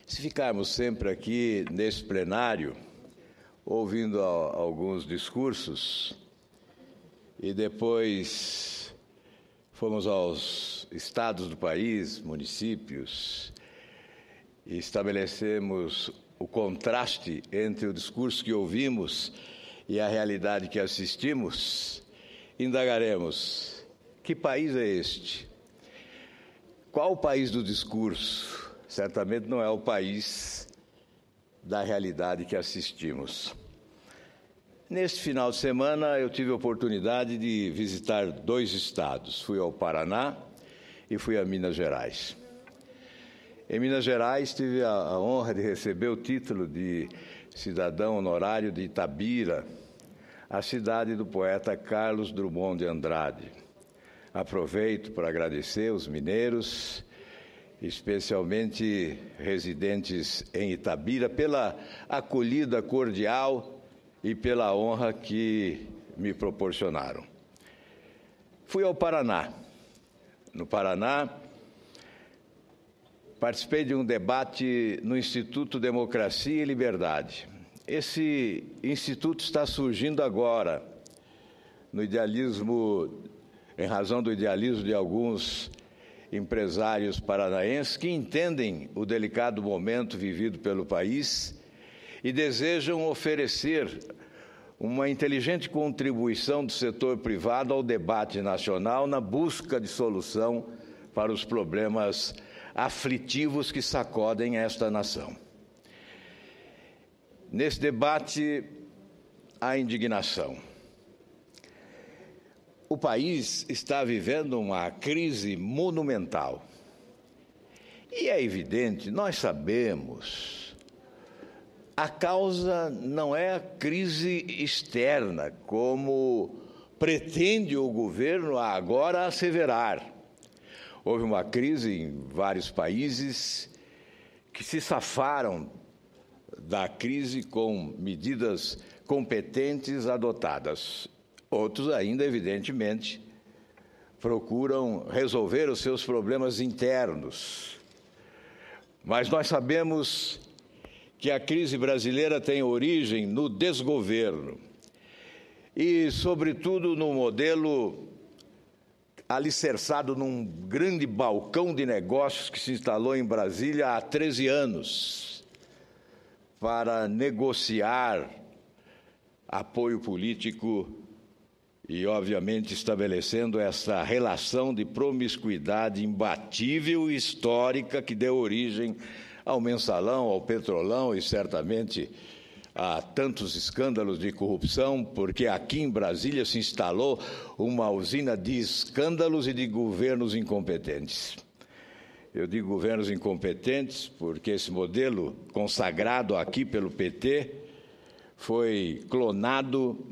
Se ficarmos sempre aqui nesse plenário, ouvindo alguns discursos, e depois fomos aos estados do país, municípios, e estabelecemos o contraste entre o discurso que ouvimos e a realidade que assistimos, indagaremos: que país é este? Qual o país do discurso? Certamente não é o país da realidade que assistimos. Neste final de semana, eu tive a oportunidade de visitar 2 estados. Fui ao Paraná e fui a Minas Gerais. Em Minas Gerais, tive a honra de receber o título de cidadão honorário de Itabira, a cidade do poeta Carlos Drummond de Andrade. Aproveito para agradecer os mineiros, especialmente residentes em Itabira, pela acolhida cordial e pela honra que me proporcionaram. Fui ao Paraná. No Paraná, participei de um debate no Instituto Democracia e Liberdade. Esse instituto está surgindo agora, em razão do idealismo de alguns empresários paranaenses que entendem o delicado momento vivido pelo país e desejam oferecer uma inteligente contribuição do setor privado ao debate nacional na busca de solução para os problemas aflitivos que sacodem esta nação. Nesse debate, há indignação. O país está vivendo uma crise monumental. E é evidente, nós sabemos, a causa não é a crise externa, como pretende o governo agora asseverar. Houve uma crise em vários países que se safaram da crise com medidas competentes adotadas. Outros ainda, evidentemente, procuram resolver os seus problemas internos. Mas nós sabemos que a crise brasileira tem origem no desgoverno e, sobretudo, no modelo alicerçado num grande balcão de negócios que se instalou em Brasília há 13 anos para negociar apoio político e, obviamente, estabelecendo essa relação de promiscuidade imbatível e histórica que deu origem ao Mensalão, ao Petrolão e, certamente, a tantos escândalos de corrupção, porque aqui em Brasília se instalou uma usina de escândalos e de governos incompetentes. Eu digo governos incompetentes porque esse modelo consagrado aqui pelo PT foi clonado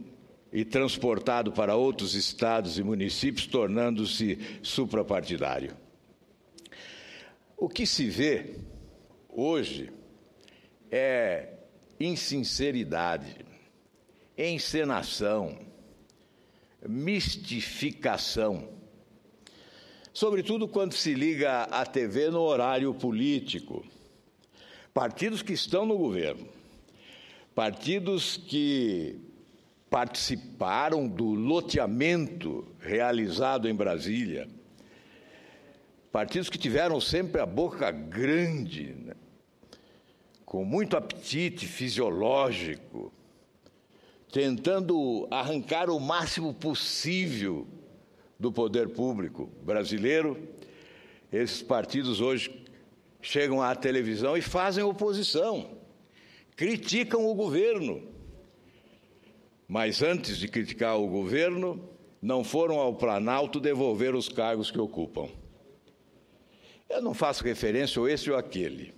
e transportado para outros estados e municípios, tornando-se suprapartidário. O que se vê hoje é insinceridade, encenação, mistificação, sobretudo quando se liga à TV no horário político. Partidos que estão no governo, partidos que participaram do loteamento realizado em Brasília, partidos que tiveram sempre a boca grande, né, com muito apetite fisiológico, tentando arrancar o máximo possível do poder público brasileiro. Esses partidos hoje chegam à televisão e fazem oposição, criticam o governo. Mas antes de criticar o governo, não foram ao Planalto devolver os cargos que ocupam. Eu não faço referência a esse ou aquele.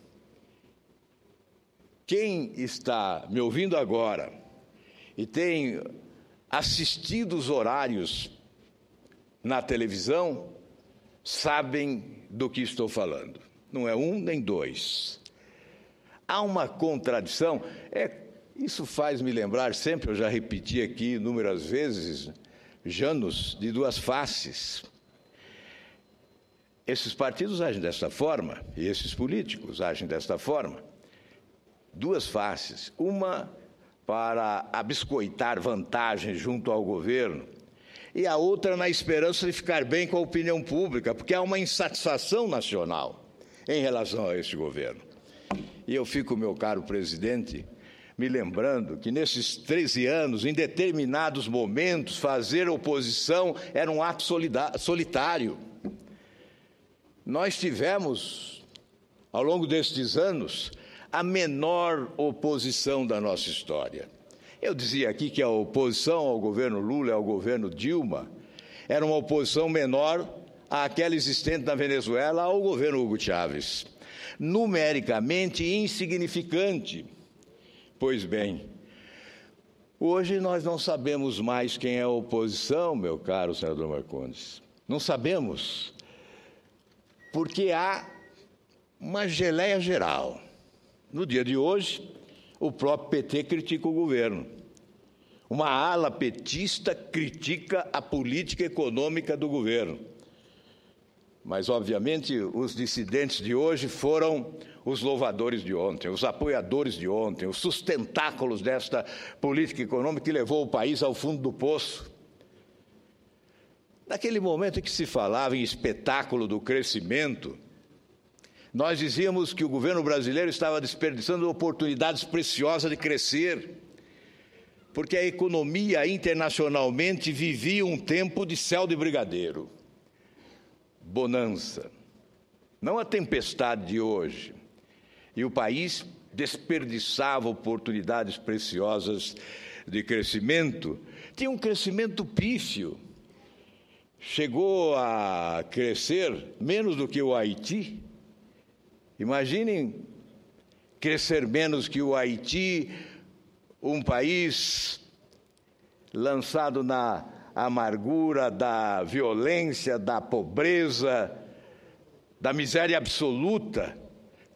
Quem está me ouvindo agora e tem assistido os horários na televisão, sabem do que estou falando. Não é um nem dois. Há uma contradição. Isso faz me lembrar sempre, eu já repeti aqui inúmeras vezes, Janus de duas faces. esses partidos agem desta forma, e esses políticos agem desta forma. Duas faces. Uma para abiscoitar vantagens junto ao governo, e a outra na esperança de ficar bem com a opinião pública, porque há uma insatisfação nacional em relação a este governo. E eu fico, meu caro presidente, me lembrando que nesses 13 anos, em determinados momentos, fazer oposição era um ato solitário. Nós tivemos, ao longo destes anos, a menor oposição da nossa história. Eu dizia aqui que a oposição ao governo Lula e ao governo Dilma era uma oposição menor àquela existente na Venezuela ao governo Hugo Chávez. Numericamente insignificante. Pois bem, hoje nós não sabemos mais quem é a oposição, meu caro senador Marcondes. Não sabemos, porque há uma geleia geral. No dia de hoje, o próprio PT critica o governo. Uma ala petista critica a política econômica do governo. Mas, obviamente, os dissidentes de hoje foram os louvadores de ontem, os apoiadores de ontem, os sustentáculos desta política econômica que levou o país ao fundo do poço. Naquele momento em que se falava em espetáculo do crescimento, nós dizíamos que o governo brasileiro estava desperdiçando oportunidades preciosas de crescer, porque a economia internacionalmente vivia um tempo de céu de brigadeiro. Bonança, não a tempestade de hoje. E o país desperdiçava oportunidades preciosas de crescimento. Tinha um crescimento pífio. Chegou a crescer menos do que o Haiti. Imaginem crescer menos que o Haiti, um país lançado na amargura da violência, da pobreza, da miséria absoluta,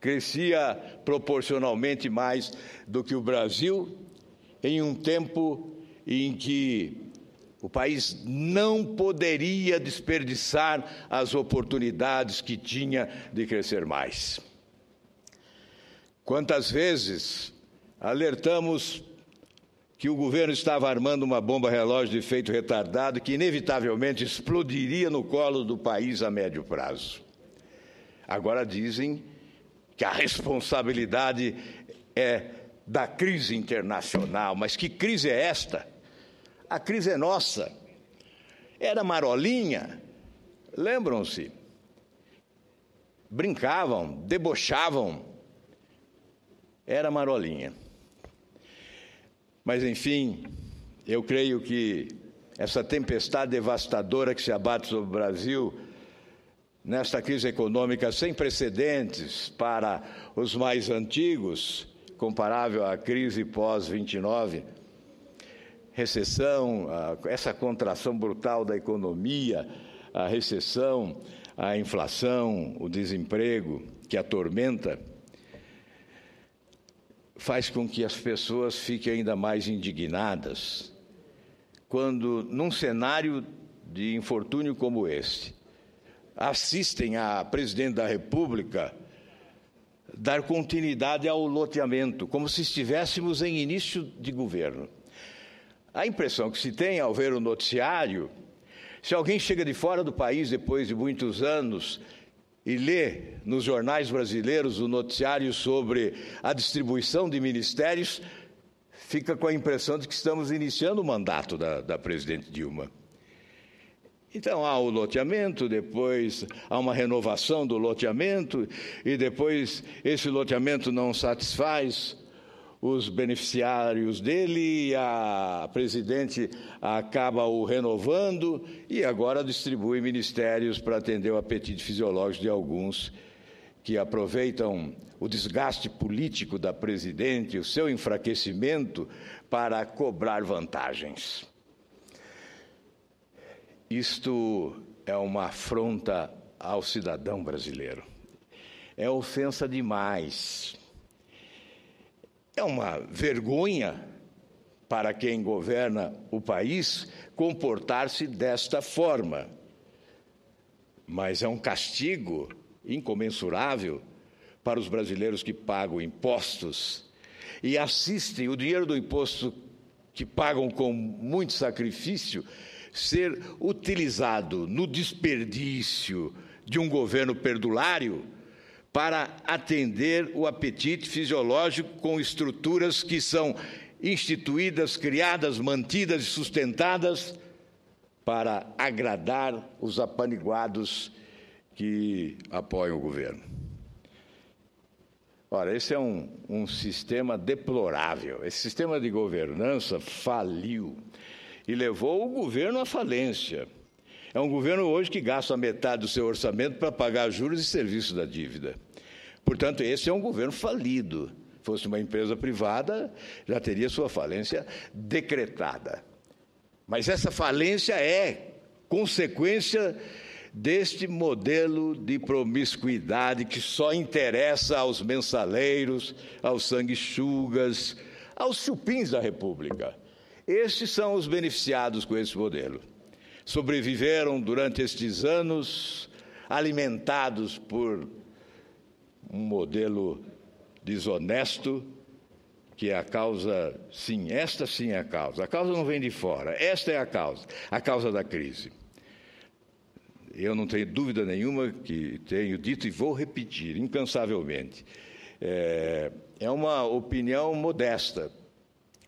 crescia proporcionalmente mais do que o Brasil, em um tempo em que o país não poderia desperdiçar as oportunidades que tinha de crescer mais. Quantas vezes alertamos que o governo estava armando uma bomba relógio de efeito retardado que inevitavelmente explodiria no colo do país a médio prazo. Agora dizem que a responsabilidade é da crise internacional. Mas que crise é esta? A crise é nossa. Era marolinha. Lembram-se? Brincavam, debochavam. Era marolinha. Mas, enfim, eu creio que essa tempestade devastadora que se abate sobre o Brasil, nesta crise econômica sem precedentes para os mais antigos, comparável à crise pós-29, recessão, essa contração brutal da economia, a recessão, a inflação, o desemprego que atormenta, faz com que as pessoas fiquem ainda mais indignadas quando, num cenário de infortúnio como este, assistem a presidente da República dar continuidade ao loteamento, como se estivéssemos em início de governo. A impressão que se tem ao ver o noticiário, se alguém chega de fora do país depois de muitos anos e lê nos jornais brasileiros o noticiário sobre a distribuição de ministérios, fica com a impressão de que estamos iniciando o mandato da presidente Dilma. Então, há o loteamento, depois há uma renovação do loteamento, e depois esse loteamento não satisfaz os beneficiários dele, a presidente acaba o renovando e agora distribui ministérios para atender o apetite fisiológico de alguns que aproveitam o desgaste político da presidente, o seu enfraquecimento, para cobrar vantagens. Isto é uma afronta ao cidadão brasileiro. É ofensa demais. É uma vergonha para quem governa o país comportar-se desta forma. mas é um castigo incomensurável para os brasileiros que pagam impostos e assistem o dinheiro do imposto que pagam com muito sacrifício ser utilizado no desperdício de um governo perdulário para atender o apetite fisiológico com estruturas que são instituídas, criadas, mantidas e sustentadas para agradar os apaniguados que apoiam o governo. Ora, esse é um sistema deplorável. Esse sistema de governança faliu e levou o governo à falência. É um governo hoje que gasta a metade do seu orçamento para pagar juros e serviços da dívida. Portanto, esse é um governo falido. Se fosse uma empresa privada, já teria sua falência decretada. Mas essa falência é consequência deste modelo de promiscuidade que só interessa aos mensaleiros, aos sanguessugas, aos chupins da República. Estes são os beneficiados com esse modelo. Sobreviveram durante estes anos, alimentados por um modelo desonesto, que é a causa, sim, esta sim é a causa. A causa não vem de fora, esta é a causa da crise. Eu não tenho dúvida nenhuma que tenho dito e vou repetir incansavelmente. É uma opinião modesta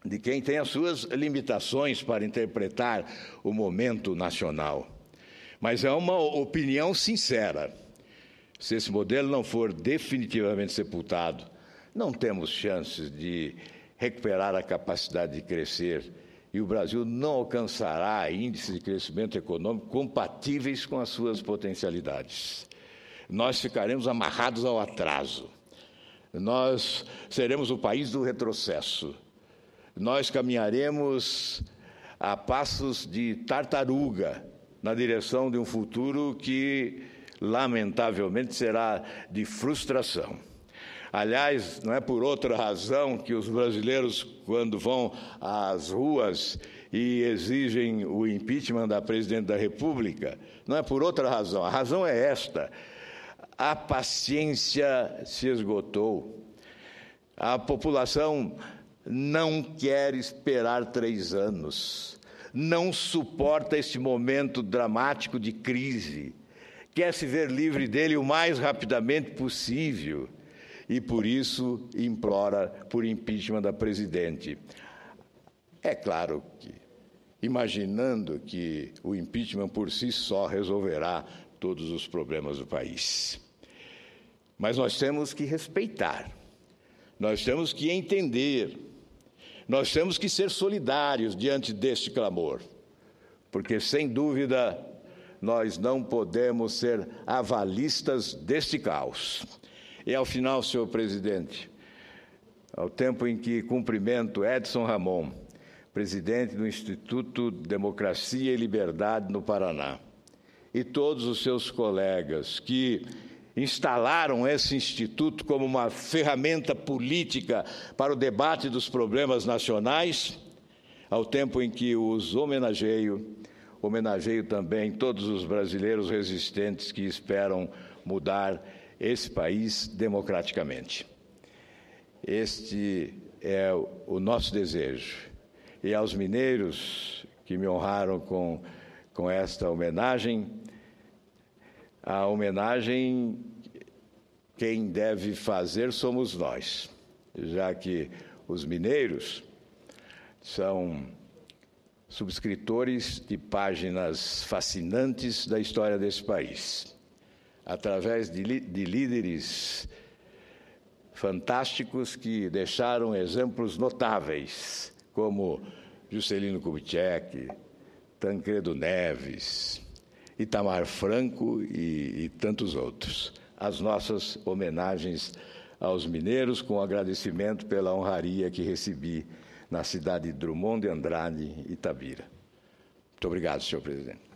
de quem tem as suas limitações para interpretar o momento nacional. Mas é uma opinião sincera. Se esse modelo não for definitivamente sepultado, não temos chances de recuperar a capacidade de crescer e o Brasil não alcançará índices de crescimento econômico compatíveis com as suas potencialidades. Nós ficaremos amarrados ao atraso. Nós seremos o país do retrocesso. Nós caminharemos a passos de tartaruga na direção de um futuro que, lamentavelmente, será de frustração. Aliás, não é por outra razão que os brasileiros, quando vão às ruas e exigem o impeachment da presidente da República, não é por outra razão. A razão é esta: a paciência se esgotou. A população não quer esperar 3 anos, não suporta este momento dramático de crise, quer se ver livre dele o mais rapidamente possível e, por isso, implora por impeachment da presidente. É claro que, imaginando que o impeachment por si só resolverá todos os problemas do país. Mas nós temos que respeitar, nós temos que entender, nós temos que ser solidários diante deste clamor, porque, sem dúvida, nós não podemos ser avalistas deste caos. E, ao final, senhor presidente, ao tempo em que cumprimento Edson Ramon, presidente do Instituto Democracia e Liberdade no Paraná, e todos os seus colegas que instalaram esse instituto como uma ferramenta política para o debate dos problemas nacionais, ao tempo em que os homenageio também todos os brasileiros resistentes que esperam mudar esse país democraticamente. Este é o nosso desejo. E aos mineiros que me honraram com esta homenagem, a homenagem quem deve fazer somos nós, já que os mineiros são subscritores de páginas fascinantes da história desse país, através de líderes fantásticos que deixaram exemplos notáveis, como Juscelino Kubitschek, Tancredo Neves, Itamar Franco e tantos outros. As nossas homenagens aos mineiros, com agradecimento pela honraria que recebi na cidade de Drummond de Andrade, Itabira. Muito obrigado, senhor presidente.